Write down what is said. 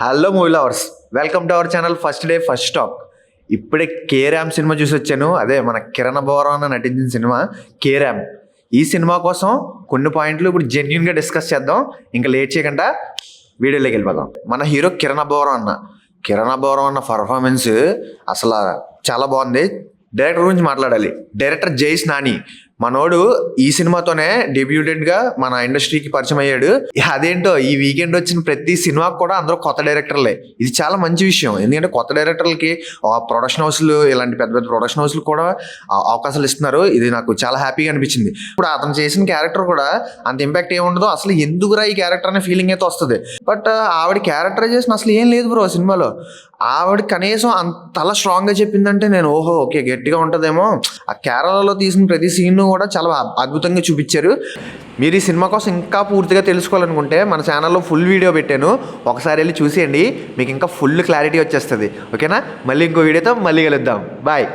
Hello movie lovers, welcome to our channel first day first talk. ఇప్పుడే carrom cinema చూసి వచ్చాను. అదే మన కిరణ్ బోరా నటించిన సినిమా కేరామ్. ఈ సినిమా కోసం కొన్ని పాయింట్లు ఇప్పుడు జెన్యున్గా డిస్కస్ చేద్దాం. ఇంకా లేట్ చేయకుండా వీడియోలోకి వెళ్ళిపోదాం. మన హీరో కిరణ్ బోరా అన్న పర్ఫార్మెన్స్ అసలు చాలా బాగుంది. డైరెక్టర్ గురించి మాట్లాడాలి. డైరెక్టర్ జైస్ నాని మనోడు ఈ సినిమాతోనే డెబ్యూటెంట్గా మన ఇండస్ట్రీకి పరిచయం అయ్యాడు. అదేంటో ఈ వీకెండ్ వచ్చిన ప్రతి సినిమాకి కూడా అందరూ కొత్త డైరెక్టర్లే. ఇది చాలా మంచి విషయం. ఎందుకంటే కొత్త డైరెక్టర్లకి ప్రొడక్షన్ హౌస్లు, ఇలాంటి పెద్ద పెద్ద ప్రొడక్షన్ హౌస్లు కూడా అవకాశాలు ఇస్తున్నారు. ఇది నాకు చాలా హ్యాపీగా అనిపించింది. ఇప్పుడు అతను చేసిన క్యారెక్టర్ కూడా అంత ఇంపాక్ట్ ఏముండదో, అసలు ఎందుకురా ఈ క్యారెక్టర్ అనే ఫీలింగ్ అయితే వస్తుంది. బట్ ఆవిడ క్యారెక్టరైజేషన్ అసలు ఏం లేదు బ్రో సినిమాలో. ఆవిడ కనీసం అంతలా స్ట్రాంగ్గా చెప్పిందంటే నేను ఓకే గట్టిగా ఉంటుందేమో. ఆ కేరళలో తీసిన ప్రతి సీన్ కూడా చాలా అద్భుతంగా చూపించారు. మీరు ఈ సినిమా కోసం ఇంకా పూర్తిగా తెలుసుకోవాలనుకుంటే మన ఛానల్లో ఫుల్ వీడియో పెట్టాను, ఒకసారి వెళ్ళి చూసేయండి. మీకు ఇంకా ఫుల్ క్లారిటీ వచ్చేస్తుంది. ఓకేనా? మళ్ళీ ఇంకో వీడియోతో మళ్ళీ కలుద్దాం. బాయ్.